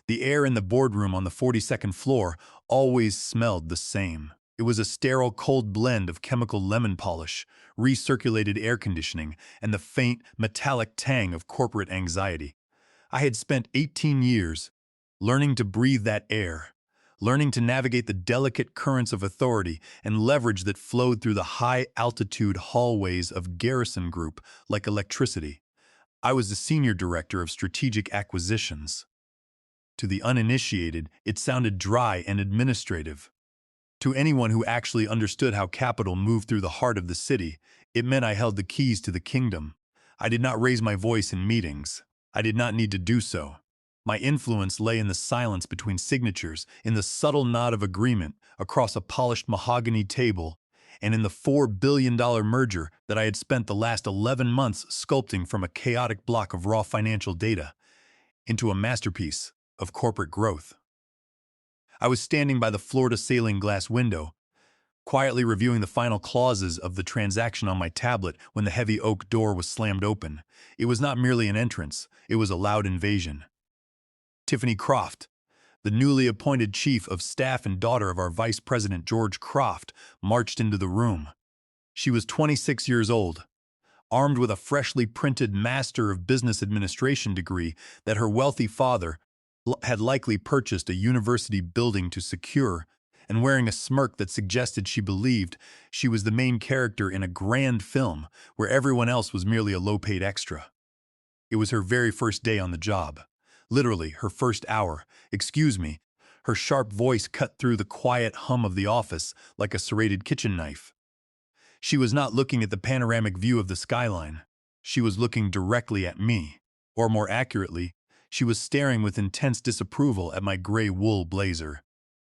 The air in the boardroom on the 42nd floor always smelled the same. It was a sterile, cold blend of chemical lemon polish, recirculated air conditioning, and the faint, metallic tang of corporate anxiety. I had spent 18 years learning to breathe that air, learning to navigate the delicate currents of authority and leverage that flowed through the high-altitude hallways of Garrison Group like electricity. I was the senior director of strategic acquisitions. To the uninitiated, it sounded dry and administrative. To anyone who actually understood how capital moved through the heart of the city, it meant I held the keys to the kingdom. I did not raise my voice in meetings. I did not need to do so. My influence lay in the silence between signatures, in the subtle nod of agreement across a polished mahogany table, and in the $4 billion merger that I had spent the last 11 months sculpting from a chaotic block of raw financial data into a masterpiece of corporate growth. I was standing by the floor-to-ceiling glass window, quietly reviewing the final clauses of the transaction on my tablet when the heavy oak door was slammed open. It was not merely an entrance, it was a loud invasion. Tiffany Croft, the newly appointed chief of staff and daughter of our vice president George Croft, marched into the room. She was 26 years old, armed with a freshly printed Master of Business Administration degree that her wealthy father had likely purchased a university building to secure, and wearing a smirk that suggested she believed she was the main character in a grand film where everyone else was merely a low-paid extra. It was her very first day on the job. Literally, her first hour. Excuse me. Her sharp voice cut through the quiet hum of the office like a serrated kitchen knife. She was not looking at the panoramic view of the skyline. She was looking directly at me. Or more accurately, she was staring with intense disapproval at my gray wool blazer.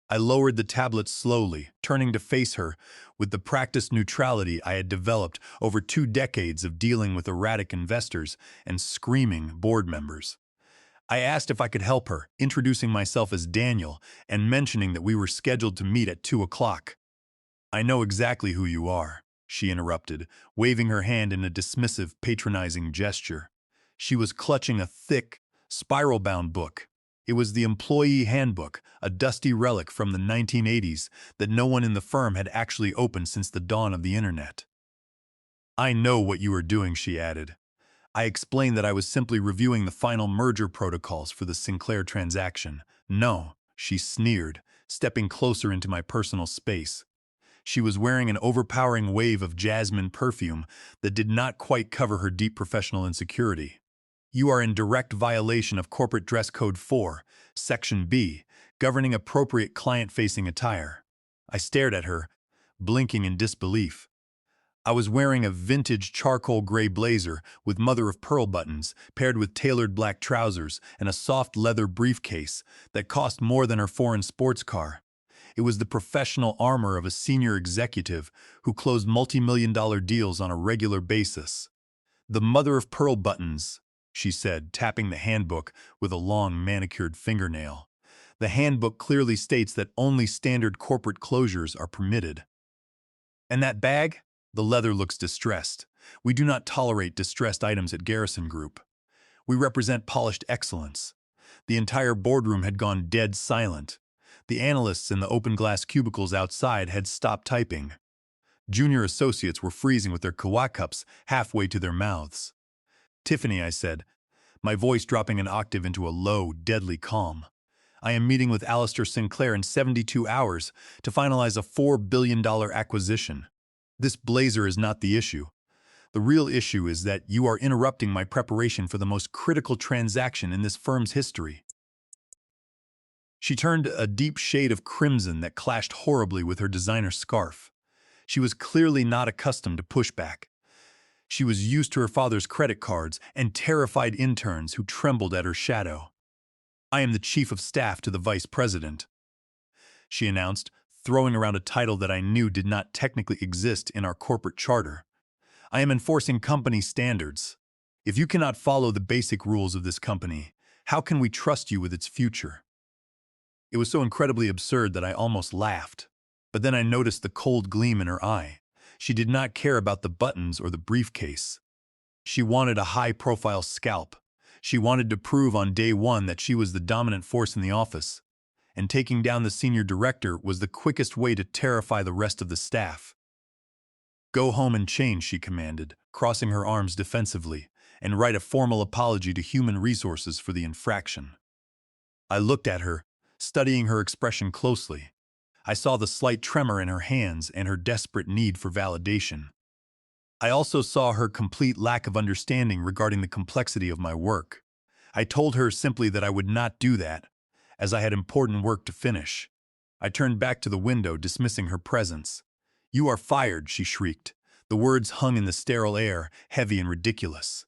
I lowered the tablet slowly, turning to face her with the practiced neutrality I had developed over 2 decades of dealing with erratic investors and screaming board members. I asked if I could help her, introducing myself as Daniel and mentioning that we were scheduled to meet at 2 o'clock. "I know exactly who you are," she interrupted, waving her hand in a dismissive, patronizing gesture. She was clutching a thick, spiral-bound book. It was the employee handbook, a dusty relic from the 1980s that no one in the firm had actually opened since the dawn of the internet. "I know what you are doing," she added. I explained that I was simply reviewing the final merger protocols for the Sinclair transaction. "No," she sneered, stepping closer into my personal space. She was wearing an overpowering wave of jasmine perfume that did not quite cover her deep professional insecurity. "You are in direct violation of Corporate Dress Code 4, Section B, governing appropriate client-facing attire." I stared at her, blinking in disbelief. I was wearing a vintage charcoal gray blazer with mother-of-pearl buttons, paired with tailored black trousers and a soft leather briefcase that cost more than her foreign sports car. It was the professional armor of a senior executive who closed multi-million-dollar deals on a regular basis. "The mother-of-pearl buttons," she said, tapping the handbook with a long manicured fingernail. "The handbook clearly states that only standard corporate closures are permitted." "And that bag?" The leather looks distressed. "We do not tolerate distressed items at Garrison Group. We represent polished excellence." The entire boardroom had gone dead silent. The analysts in the open-glass cubicles outside had stopped typing. Junior associates were freezing with their kawa cups halfway to their mouths. "Tiffany," I said, my voice dropping an octave into a low, deadly calm. "I am meeting with Alistair Sinclair in 72 hours to finalize a $4 billion acquisition. This blazer is not the issue. The real issue is that you are interrupting my preparation for the most critical transaction in this firm's history." She turned a deep shade of crimson that clashed horribly with her designer scarf. She was clearly not accustomed to pushback. She was used to her father's credit cards and terrified interns who trembled at her shadow. "I am the chief of staff to the vice president," she announced, throwing around a title that I knew did not technically exist in our corporate charter. "I am enforcing company standards. If you cannot follow the basic rules of this company, how can we trust you with its future?" It was so incredibly absurd that I almost laughed. But then I noticed the cold gleam in her eye. She did not care about the buttons or the briefcase. She wanted a high-profile scalp. She wanted to prove on day one that she was the dominant force in the office, and taking down the senior director was the quickest way to terrify the rest of the staff. "Go home and change," she commanded, crossing her arms defensively, "and write a formal apology to Human Resources for the infraction." I looked at her, studying her expression closely. I saw the slight tremor in her hands and her desperate need for validation. I also saw her complete lack of understanding regarding the complexity of my work. I told her simply that I would not do that, as I had important work to finish. I turned back to the window, dismissing her presence. "You are fired," she shrieked. The words hung in the sterile air, heavy and ridiculous.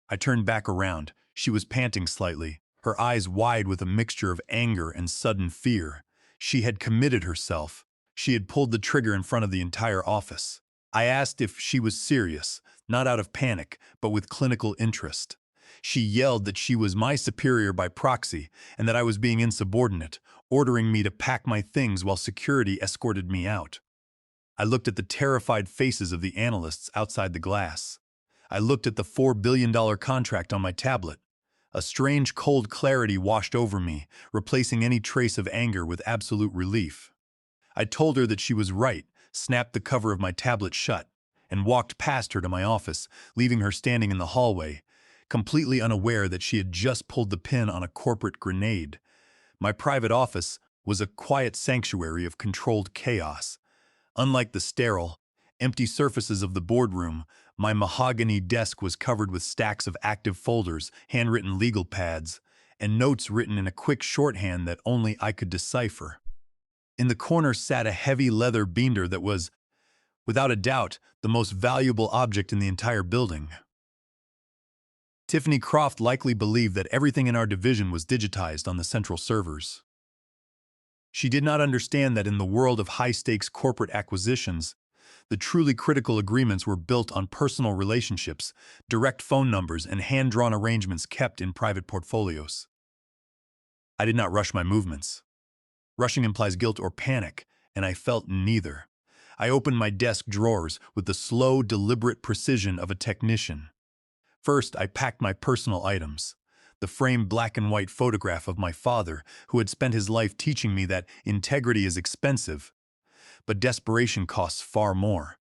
I turned back around. She was panting slightly, her eyes wide with a mixture of anger and sudden fear. She had committed herself. She had pulled the trigger in front of the entire office. I asked if she was serious, not out of panic, but with clinical interest. She yelled that she was my superior by proxy and that I was being insubordinate, ordering me to pack my things while security escorted me out. I looked at the terrified faces of the analysts outside the glass. I looked at the $4 billion contract on my tablet. A strange cold clarity washed over me, replacing any trace of anger with absolute relief. I told her that she was right, snapped the cover of my tablet shut, and walked past her to my office, leaving her standing in the hallway, completely unaware that she had just pulled the pin on a corporate grenade. My private office was a quiet sanctuary of controlled chaos. Unlike the sterile, empty surfaces of the boardroom, my mahogany desk was covered with stacks of active folders, handwritten legal pads, and notes written in a quick shorthand that only I could decipher. In the corner sat a heavy leather binder that was, without a doubt, the most valuable object in the entire building. Tiffany Croft likely believed that everything in our division was digitized on the central servers. She did not understand that in the world of high-stakes corporate acquisitions, the truly critical agreements were built on personal relationships, direct phone numbers, and hand-drawn arrangements kept in private portfolios. I did not rush my movements. Rushing implies guilt or panic, and I felt neither. I opened my desk drawers with the slow, deliberate precision of a technician. First, I packed my personal items. The framed black and white photograph of my father, who had spent his life teaching me that integrity is expensive, but desperation costs far more.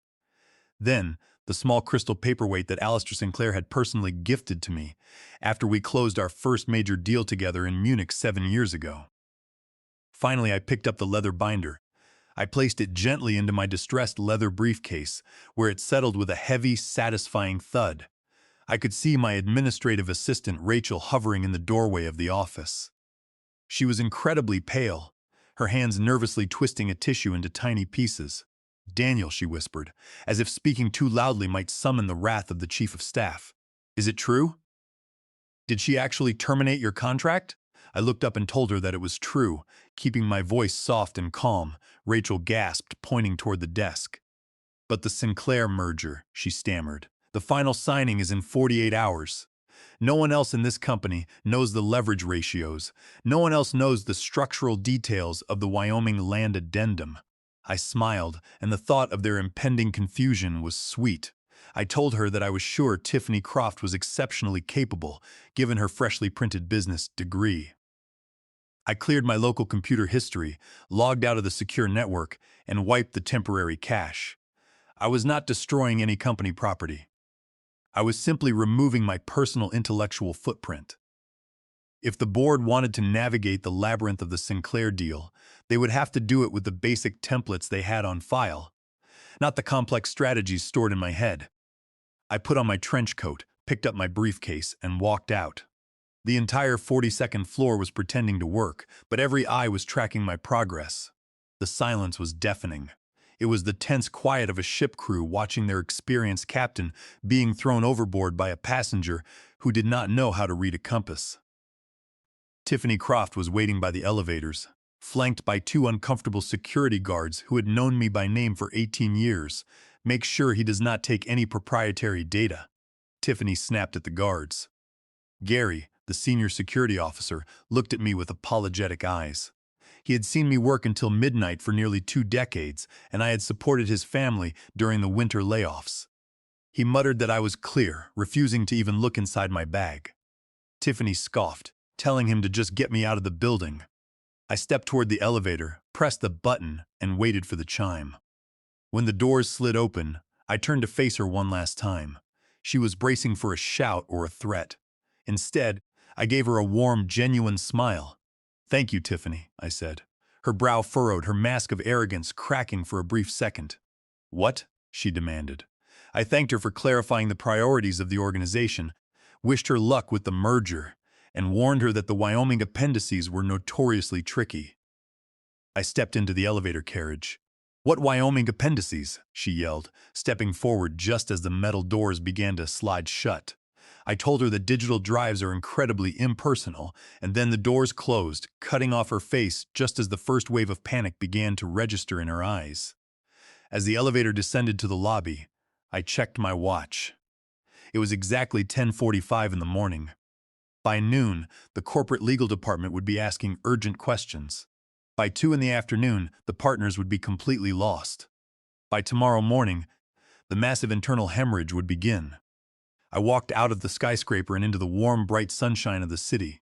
Then, the small crystal paperweight that Alistair Sinclair had personally gifted to me after we closed our first major deal together in Munich 7 years ago. Finally, I picked up the leather binder. I placed it gently into my distressed leather briefcase, where it settled with a heavy, satisfying thud. I could see my administrative assistant Rachel hovering in the doorway of the office. She was incredibly pale, her hands nervously twisting a tissue into tiny pieces. "Daniel," she whispered, as if speaking too loudly might summon the wrath of the chief of staff. "Is it true? Did she actually terminate your contract?" I looked up and told her that it was true. Keeping my voice soft and calm, Rachel gasped, pointing toward the desk. "But the Sinclair merger," she stammered. "The final signing is in 48 hours. No one else in this company knows the leverage ratios. No one else knows the structural details of the Wyoming land addendum." I smiled, and the thought of their impending confusion was sweet. I told her that I was sure Tiffany Croft was exceptionally capable, given her freshly printed business degree. I cleared my local computer history, logged out of the secure network, and wiped the temporary cache. I was not destroying any company property. I was simply removing my personal intellectual footprint. If the board wanted to navigate the labyrinth of the Sinclair deal, they would have to do it with the basic templates they had on file, not the complex strategies stored in my head. I put on my trench coat, picked up my briefcase, and walked out. The entire 42nd floor was pretending to work, but every eye was tracking my progress. The silence was deafening. It was the tense quiet of a ship crew watching their experienced captain being thrown overboard by a passenger who did not know how to read a compass. Tiffany Croft was waiting by the elevators, flanked by 2 uncomfortable security guards who had known me by name for 18 years. "Make sure he does not take any proprietary data," Tiffany snapped at the guards. Gary, the senior security officer, looked at me with apologetic eyes. He had seen me work until midnight for nearly 2 decades, and I had supported his family during the winter layoffs. He muttered that I was clear, refusing to even look inside my bag. Tiffany scoffed, telling him to just get me out of the building. I stepped toward the elevator, pressed the button, and waited for the chime. When the doors slid open, I turned to face her one last time. She was bracing for a shout or a threat. Instead, I gave her a warm, genuine smile. "Thank you, Tiffany," I said. Her brow furrowed, her mask of arrogance cracking for a brief second. "What?" she demanded. I thanked her for clarifying the priorities of the organization, wished her luck with the merger, and warned her that the Wyoming appendices were notoriously tricky. I stepped into the elevator carriage. "What Wyoming appendices?" she yelled, stepping forward just as the metal doors began to slide shut. I told her that digital drives are incredibly impersonal, and then the doors closed, cutting off her face just as the first wave of panic began to register in her eyes. As the elevator descended to the lobby, I checked my watch. It was exactly 10:45 in the morning. By noon, the corporate legal department would be asking urgent questions. By 2 in the afternoon, the partners would be completely lost. By tomorrow morning, the massive internal hemorrhage would begin. I walked out of the skyscraper and into the warm, bright sunshine of the city.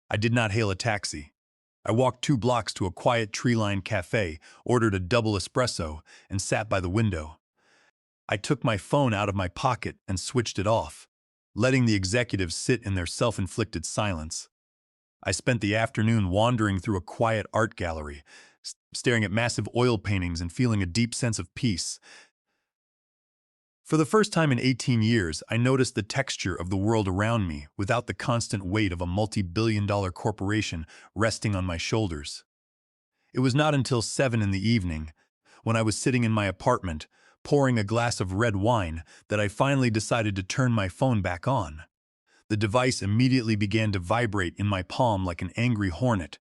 I did not hail a taxi. I walked 2 blocks to a quiet tree-lined cafe, ordered a double espresso, and sat by the window. I took my phone out of my pocket and switched it off, letting the executives sit in their self-inflicted silence. I spent the afternoon wandering through a quiet art gallery, staring at massive oil paintings and feeling a deep sense of peace. For the first time in 18 years, I noticed the texture of the world around me without the constant weight of a multi-billion-dollar corporation resting on my shoulders. It was not until 7 in the evening, when I was sitting in my apartment, pouring a glass of red wine, that I finally decided to turn my phone back on. The device immediately began to vibrate in my palm like an angry hornet,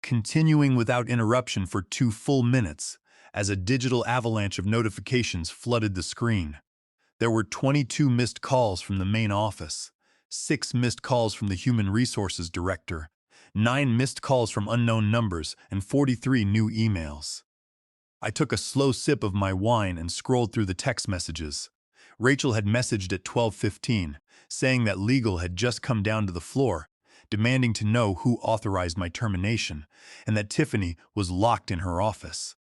continuing without interruption for 2 full minutes, as a digital avalanche of notifications flooded the screen. There were 22 missed calls from the main office, 6 missed calls from the human resources director, 9 missed calls from unknown numbers, and 43 new emails. I took a slow sip of my wine and scrolled through the text messages. Rachel had messaged at 12:15, saying that legal had just come down to the floor, demanding to know who authorized my termination, and that Tiffany was locked in her office.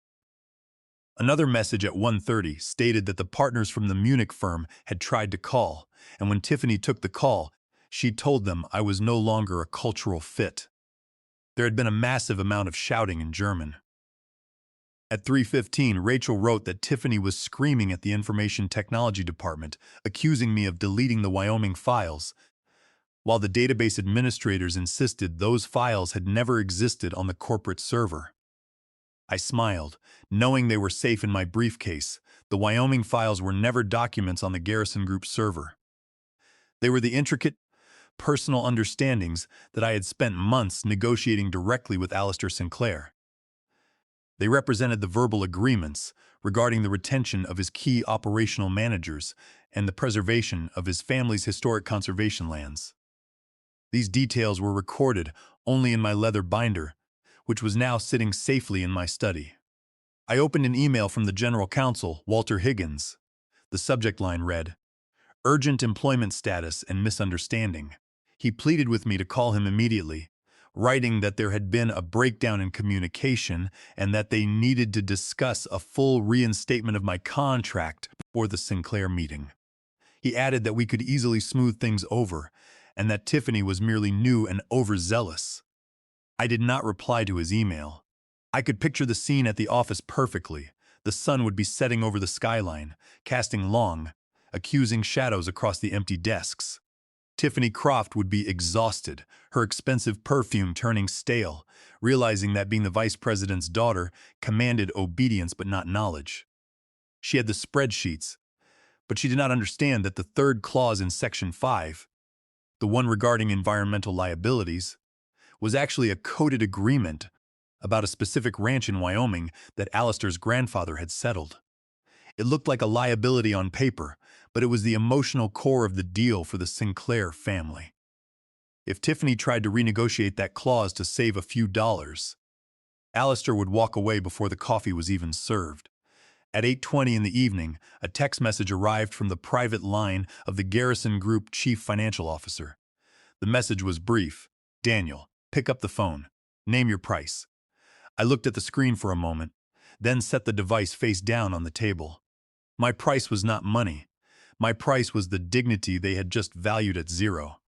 Another message at 1:30 stated that the partners from the Munich firm had tried to call, and when Tiffany took the call, she told them I was no longer a cultural fit. There had been a massive amount of shouting in German. At 3:15, Rachel wrote that Tiffany was screaming at the information technology department, accusing me of deleting the Wyoming files, while the database administrators insisted those files had never existed on the corporate server. I smiled, knowing they were safe in my briefcase. The Wyoming files were never documents on the Garrison Group server. They were the intricate, personal understandings that I had spent months negotiating directly with Alistair Sinclair. They represented the verbal agreements regarding the retention of his key operational managers and the preservation of his family's historic conservation lands. These details were recorded only in my leather binder, which was now sitting safely in my study. I opened an email from the General Counsel, Walter Higgins. The subject line read, "Urgent employment status and misunderstanding." He pleaded with me to call him immediately, writing that there had been a breakdown in communication and that they needed to discuss a full reinstatement of my contract before the Sinclair meeting. He added that we could easily smooth things over and that Tiffany was merely new and overzealous. I did not reply to his email. I could picture the scene at the office perfectly. The sun would be setting over the skyline, casting long, accusing shadows across the empty desks. Tiffany Croft would be exhausted, her expensive perfume turning stale, realizing that being the vice president's daughter commanded obedience but not knowledge. She had the spreadsheets, but she did not understand that the third clause in Section 5, the one regarding environmental liabilities, was actually a coded agreement about a specific ranch in Wyoming that Alistair's grandfather had settled. It looked like a liability on paper, but it was the emotional core of the deal for the Sinclair family. If Tiffany tried to renegotiate that clause to save a few dollars, Alistair would walk away before the coffee was even served. At 8:20 in the evening, a text message arrived from the private line of the Garrison Group chief financial officer. The message was brief. Daniel, pick up the phone. Name your price. I looked at the screen for a moment, then set the device face down on the table. My price was not money. My price was the dignity they had just valued at zero.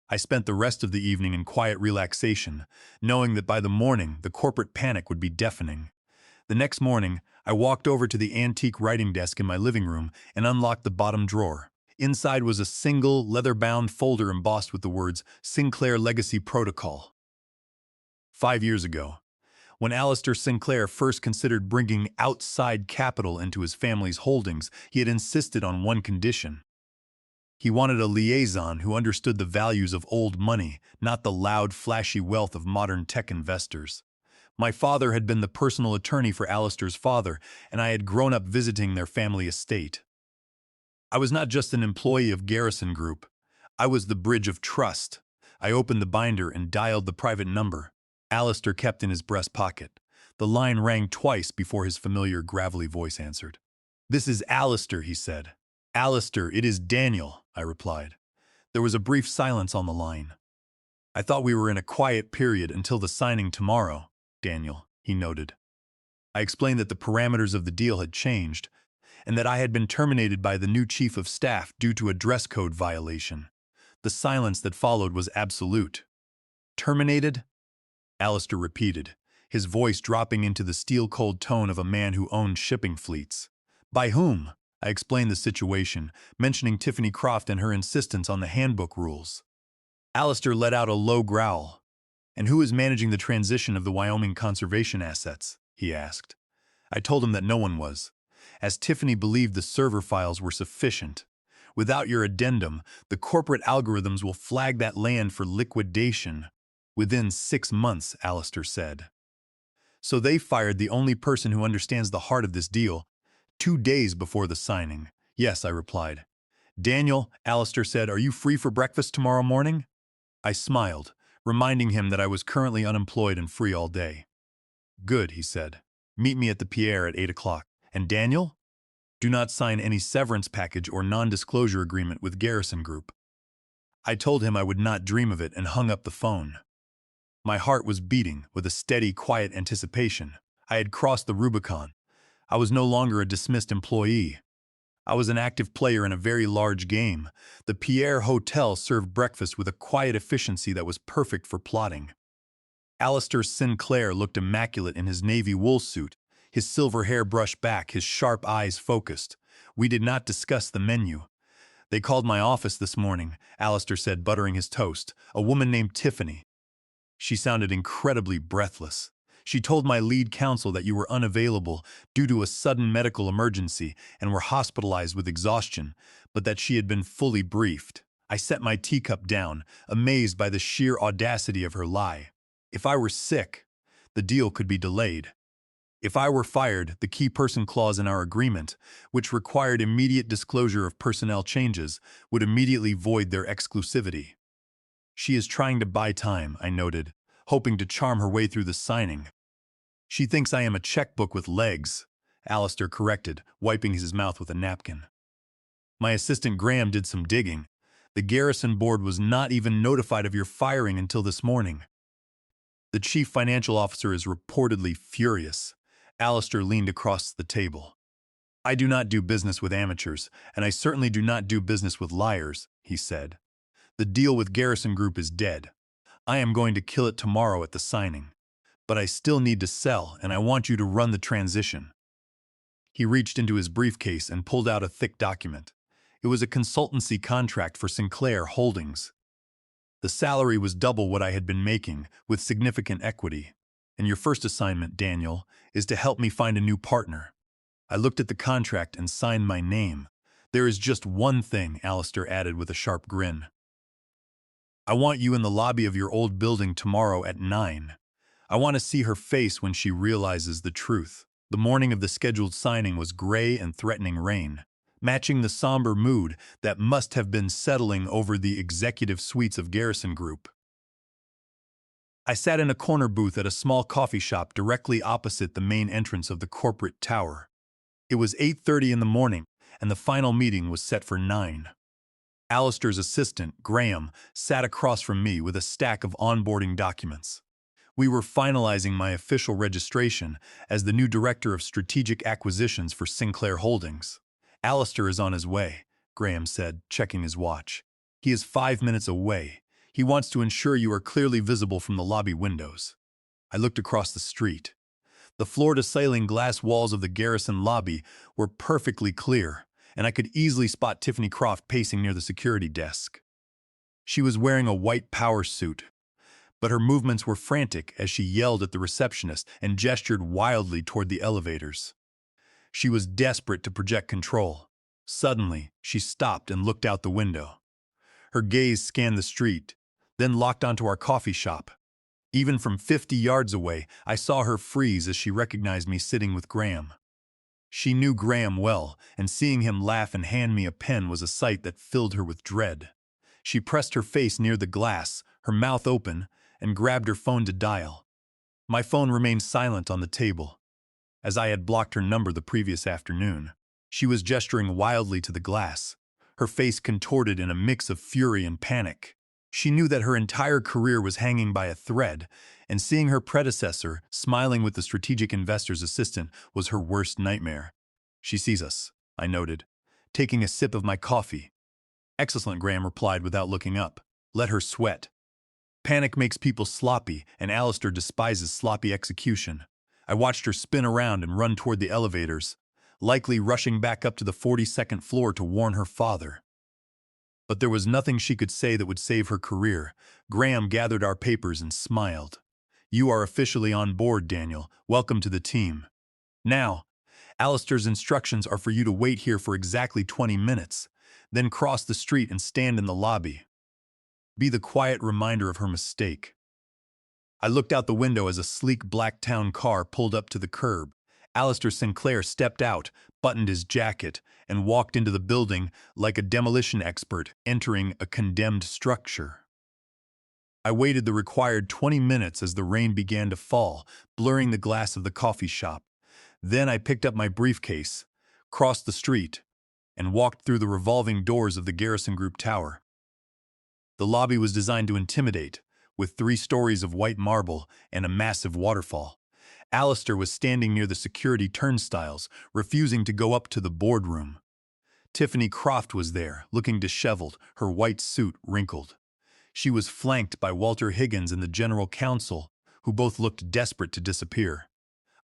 I spent the rest of the evening in quiet relaxation, knowing that by the morning the corporate panic would be deafening. The next morning, I walked over to the antique writing desk in my living room and unlocked the bottom drawer. Inside was a single, leather-bound folder embossed with the words Sinclair Legacy Protocol. 5 years ago, when Alistair Sinclair first considered bringing outside capital into his family's holdings, he had insisted on one condition. He wanted a liaison who understood the values of old money, not the loud, flashy wealth of modern tech investors. My father had been the personal attorney for Alistair's father, and I had grown up visiting their family estate. I was not just an employee of Garrison Group. I was the bridge of trust. I opened the binder and dialed the private number. Alistair kept in his breast pocket. The line rang twice before his familiar, gravelly voice answered. "This is Alistair," he said. "Alistair, it is Daniel," I replied. There was a brief silence on the line. "I thought we were in a quiet period until the signing tomorrow, Daniel," he noted. I explained that the parameters of the deal had changed, and that I had been terminated by the new chief of staff due to a dress code violation. The silence that followed was absolute. "Terminated?" Alistair repeated, his voice dropping into the steel-cold tone of a man who owned shipping fleets. "By whom?" I explained the situation, mentioning Tiffany Croft and her insistence on the handbook rules. Alistair let out a low growl. "And who is managing the transition of the Wyoming conservation assets?" he asked. I told him that no one was, as Tiffany believed the server files were sufficient. "Without your addendum, the corporate algorithms will flag that land for liquidation within 6 months," Alistair said. "So they fired the only person who understands the heart of this deal 2 days before the signing." "Yes," I replied. "Daniel," Alistair said, "are you free for breakfast tomorrow morning?" I smiled, reminding him that I was currently unemployed and free all day. "Good," he said. "Meet me at the Pierre at 8 o'clock. And Daniel? Do not sign any severance package or non-disclosure agreement with Garrison Group." I told him I would not dream of it and hung up the phone. My heart was beating with a steady, quiet anticipation. I had crossed the Rubicon. I was no longer a dismissed employee. I was an active player in a very large game. The Pierre Hotel served breakfast with a quiet efficiency that was perfect for plotting. Alistair Sinclair looked immaculate in his navy wool suit, his silver hair brushed back, his sharp eyes focused. We did not discuss the menu. "They called my office this morning," Alistair said, buttering his toast. "A woman named Tiffany. She sounded incredibly breathless. She told my lead counsel that you were unavailable due to a sudden medical emergency and were hospitalized with exhaustion, but that she had been fully briefed." I set my teacup down, amazed by the sheer audacity of her lie. If I were sick, the deal could be delayed. If I were fired, the key person clause in our agreement, which required immediate disclosure of personnel changes, would immediately void their exclusivity. "She is trying to buy time," I noted, hoping to charm her way through the signing. "She thinks I am a checkbook with legs," Alistair corrected, wiping his mouth with a napkin. "My assistant Graham did some digging. The Garrison board was not even notified of your firing until this morning. The chief financial officer is reportedly furious." Alistair leaned across the table. "I do not do business with amateurs, and I certainly do not do business with liars," he said. "The deal with Garrison Group is dead. I am going to kill it tomorrow at the signing. But I still need to sell, and I want you to run the transition." He reached into his briefcase and pulled out a thick document. It was a consultancy contract for Sinclair Holdings. The salary was double what I had been making, with significant equity. "And your first assignment, Daniel, is to help me find a new partner." I looked at the contract and signed my name. "There is just one thing," Alistair added with a sharp grin. "I want you in the lobby of your old building tomorrow at 9. I want to see her face when she realizes the truth." The morning of the scheduled signing was gray and threatening rain, matching the somber mood that must have been settling over the executive suites of Garrison Group. I sat in a corner booth at a small coffee shop directly opposite the main entrance of the corporate tower. It was 8:30 in the morning, and the final meeting was set for 9. Alistair's assistant, Graham, sat across from me with a stack of onboarding documents. We were finalizing my official registration as the new director of strategic acquisitions for Sinclair Holdings. Alistair is on his way, Graham said, checking his watch. He is 5 minutes away. He wants to ensure you are clearly visible from the lobby windows. I looked across the street. The floor-to-ceiling glass walls of the Garrison lobby were perfectly clear, and I could easily spot Tiffany Croft pacing near the security desk. She was wearing a white power suit, but her movements were frantic as she yelled at the receptionist and gestured wildly toward the elevators. She was desperate to project control. Suddenly, she stopped and looked out the window. Her gaze scanned the street, then locked onto our coffee shop. Even from 50 yards away, I saw her freeze as she recognized me sitting with Graham. She knew Graham well, and seeing him laugh and hand me a pen was a sight that filled her with dread. She pressed her face near the glass, her mouth open, and grabbed her phone to dial. My phone remained silent on the table, as I had blocked her number the previous afternoon. She was gesturing wildly to the glass, her face contorted in a mix of fury and panic. She knew that her entire career was hanging by a thread, and seeing her predecessor smiling with the strategic investor's assistant was her worst nightmare. She sees us, I noted, taking a sip of my coffee. Excellent, Graham replied without looking up. Let her sweat. Panic makes people sloppy, and Alistair despises sloppy execution. I watched her spin around and run toward the elevators, likely rushing back up to the 42nd floor to warn her father. But there was nothing she could say that would save her career. Graham gathered our papers and smiled. You are officially on board, Daniel. Welcome to the team. Now, Alistair's instructions are for you to wait here for exactly 20 minutes, then cross the street and stand in the lobby. Be the quiet reminder of her mistake. I looked out the window as a sleek black town car pulled up to the curb. Alistair Sinclair stepped out, buttoned his jacket, and walked into the building like a demolition expert entering a condemned structure. I waited the required 20 minutes as the rain began to fall, blurring the glass of the coffee shop. Then I picked up my briefcase, crossed the street, and walked through the revolving doors of the Garrison Group Tower. The lobby was designed to intimidate, with 3 stories of white marble and a massive waterfall. Alistair was standing near the security turnstiles, refusing to go up to the boardroom. Tiffany Croft was there, looking disheveled, her white suit wrinkled. She was flanked by Walter Higgins and the general counsel, who both looked desperate to disappear.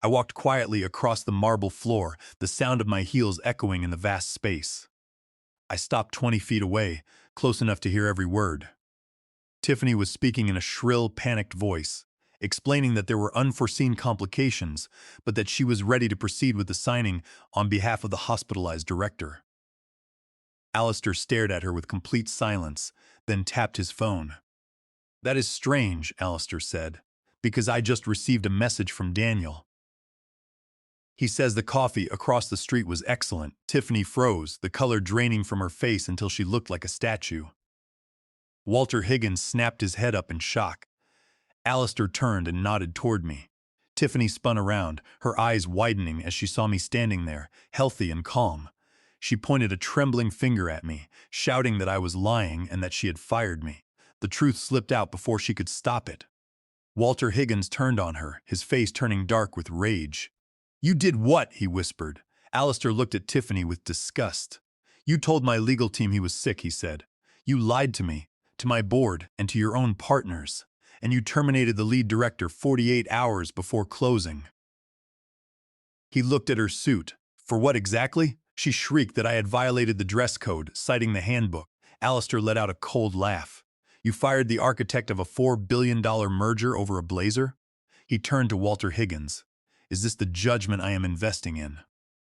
I walked quietly across the marble floor, the sound of my heels echoing in the vast space. I stopped 20 feet away, close enough to hear every word. Tiffany was speaking in a shrill, panicked voice, explaining that there were unforeseen complications, but that she was ready to proceed with the signing on behalf of the hospitalized director. Alistair stared at her with complete silence, then tapped his phone. That is strange, Alistair said, because I just received a message from Daniel. He says the coffee across the street was excellent. Tiffany froze, the color draining from her face until she looked like a statue. Walter Higgins snapped his head up in shock. Alistair turned and nodded toward me. Tiffany spun around, her eyes widening as she saw me standing there, healthy and calm. She pointed a trembling finger at me, shouting that I was lying and that she had fired me. The truth slipped out before she could stop it. Walter Higgins turned on her, his face turning dark with rage. You did what? He whispered. Alistair looked at Tiffany with disgust. You told my legal team he was sick, he said. You lied to me, to my board, and to your own partners. And you terminated the lead director 48 hours before closing. He looked at her suit. For what exactly? She shrieked that I had violated the dress code, citing the handbook. Alistair let out a cold laugh. You fired the architect of a $4 billion merger over a blazer? He turned to Walter Higgins. Is this the judgment I am investing in?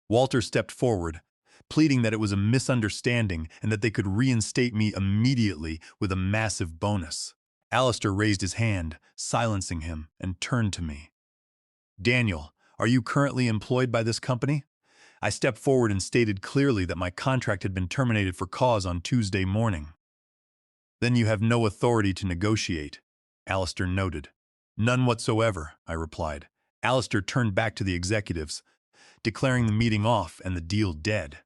Walter stepped forward, pleading that it was a misunderstanding and that they could reinstate me immediately with a massive bonus. Alistair raised his hand, silencing him, and turned to me. Daniel, are you currently employed by this company? I stepped forward and stated clearly that my contract had been terminated for cause on Tuesday morning. Then you have no authority to negotiate, Alistair noted. None whatsoever, I replied. Alistair turned back to the executives, declaring the meeting off and the deal dead.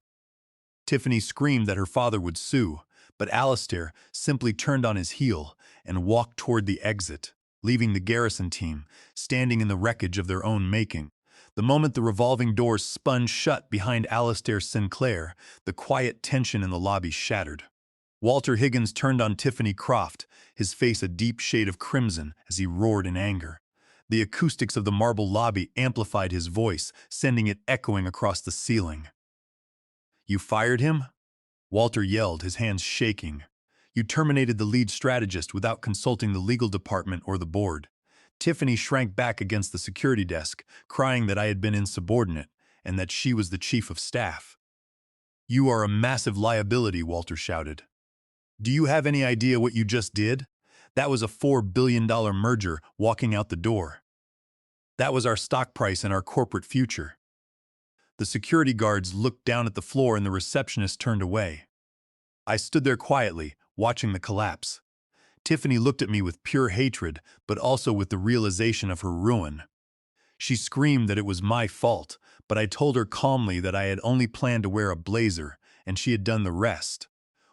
Tiffany screamed that her father would sue, But Alistair simply turned on his heel and walked toward the exit, leaving the Garrison team standing in the wreckage of their own making. The moment the revolving doors spun shut behind Alistair Sinclair, the quiet tension in the lobby shattered. Walter Higgins turned on Tiffany Croft, his face a deep shade of crimson as he roared in anger. The acoustics of the marble lobby amplified his voice, sending it echoing across the ceiling. "You fired him?" Walter yelled, his hands shaking. "You terminated the lead strategist without consulting the legal department or the board." Tiffany shrank back against the security desk, crying that I had been insubordinate and that she was the chief of staff. "You are a massive liability," Walter shouted. "Do you have any idea what you just did? That was a $4 billion merger walking out the door. That was our stock price and our corporate future." The security guards looked down at the floor and the receptionist turned away. I stood there quietly, watching the collapse. Tiffany looked at me with pure hatred, but also with the realization of her ruin. She screamed that it was my fault, but I told her calmly that I had only planned to wear a blazer, and she had done the rest.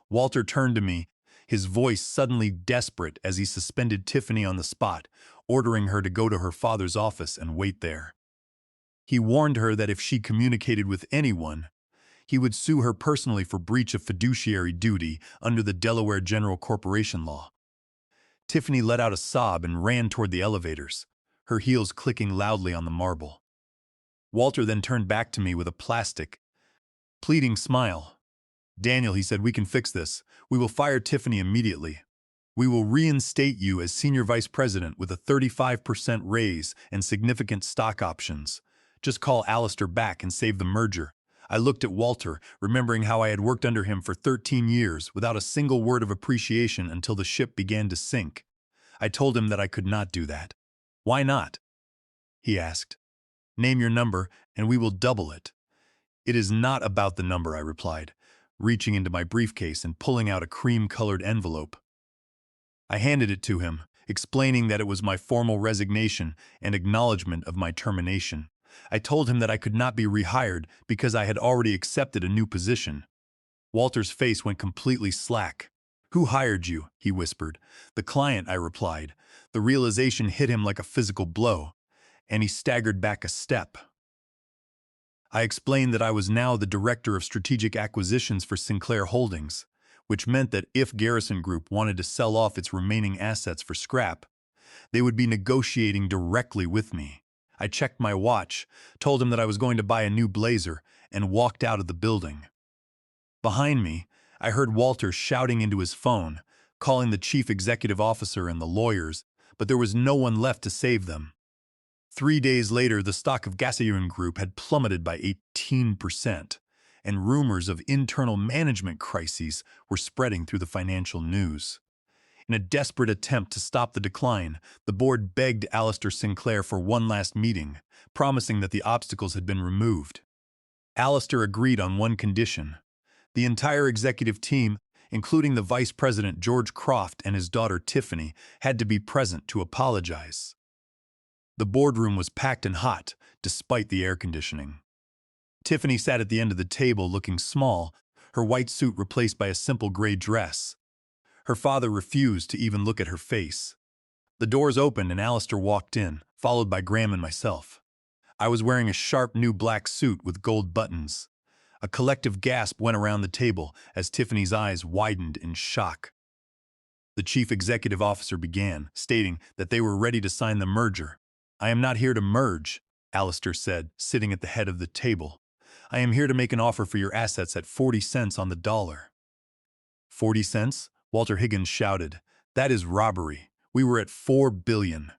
Walter turned to me, his voice suddenly desperate as he suspended Tiffany on the spot, ordering her to go to her father's office and wait there. He warned her that if she communicated with anyone, he would sue her personally for breach of fiduciary duty under the Delaware General Corporation Law. Tiffany let out a sob and ran toward the elevators, her heels clicking loudly on the marble. Walter then turned back to me with a plastic, pleading smile. "Daniel," he said, "we can fix this. We will fire Tiffany immediately. We will reinstate you as senior vice president with a 35% raise and significant stock options. Just call Alistair back and save the merger." I looked at Walter, remembering how I had worked under him for 13 years without a single word of appreciation until the ship began to sink. I told him that I could not do that. "Why not?" he asked. "Name your number and we will double it." "It is not about the number," I replied, reaching into my briefcase and pulling out a cream-colored envelope. I handed it to him, explaining that it was my formal resignation and acknowledgement of my termination. I told him that I could not be rehired because I had already accepted a new position. Walter's face went completely slack. "Who hired you?" he whispered. "The client," I replied. The realization hit him like a physical blow, and he staggered back a step. I explained that I was now the director of strategic acquisitions for Sinclair Holdings, which meant that if Garrison Group wanted to sell off its remaining assets for scrap, they would be negotiating directly with me. I checked my watch, told him that I was going to buy a new blazer, and walked out of the building. Behind me, I heard Walter shouting into his phone, calling the chief executive officer and the lawyers, but there was no one left to save them. 3 days later, the stock of Garrison Group had plummeted by 18%, and rumors of internal management crises were spreading through the financial news. In a desperate attempt to stop the decline, the board begged Alistair Sinclair for one last meeting, promising that the obstacles had been removed. Alistair agreed on one condition. The entire executive team, including the vice president George Croft and his daughter Tiffany, had to be present to apologize. The boardroom was packed and hot, despite the air conditioning. Tiffany sat at the end of the table looking small, her white suit replaced by a simple gray dress. Her father refused to even look at her face. The doors opened and Alistair walked in, followed by Graham and myself. I was wearing a sharp new black suit with gold buttons. A collective gasp went around the table as Tiffany's eyes widened in shock. The chief executive officer began, stating that they were ready to sign the merger. "I am not here to merge," Alistair said, sitting at the head of the table. "I am here to make an offer for your assets at 40 cents on the dollar." 40 cents? Walter Higgins shouted. "That is robbery. We were at 4 billion.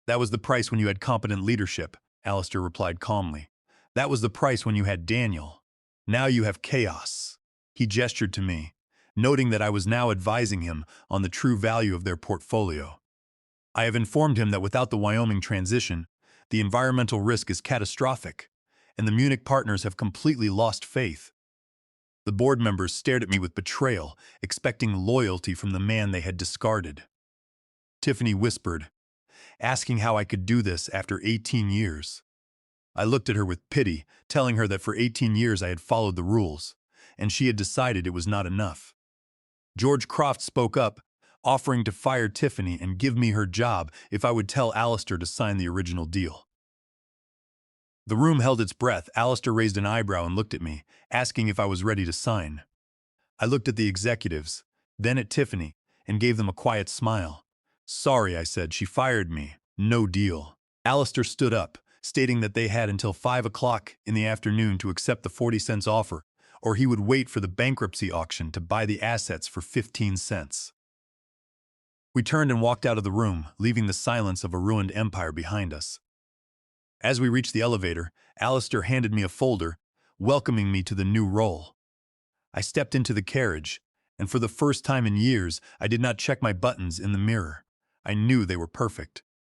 "That was the price when you had competent leadership," Alistair replied calmly. "That was the price when you had Daniel. Now you have chaos." He gestured to me, noting that I was now advising him on the true value of their portfolio. "I have informed him that without the Wyoming transition, the environmental risk is catastrophic, and the Munich partners have completely lost faith." The board members stared at me with betrayal, expecting loyalty from the man they had discarded. Tiffany whispered, asking how I could do this after 18 years. I looked at her with pity, telling her that for 18 years I had followed the rules, and she had decided it was not enough. George Croft spoke up, offering to fire Tiffany and give me her job if I would tell Alistair to sign the original deal. The room held its breath. Alistair raised an eyebrow and looked at me, asking if I was ready to sign. I looked at the executives, then at Tiffany, and gave them a quiet smile. Sorry, I said, she fired me. No deal. Alistair stood up, stating that they had until 5 o'clock in the afternoon to accept the 40 cents offer, or he would wait for the bankruptcy auction to buy the assets for 15 cents. We turned and walked out of the room, leaving the silence of a ruined empire behind us. As we reached the elevator, Alistair handed me a folder, welcoming me to the new role. I stepped into the carriage, and for the first time in years, I did not check my buttons in the mirror. I knew they were perfect.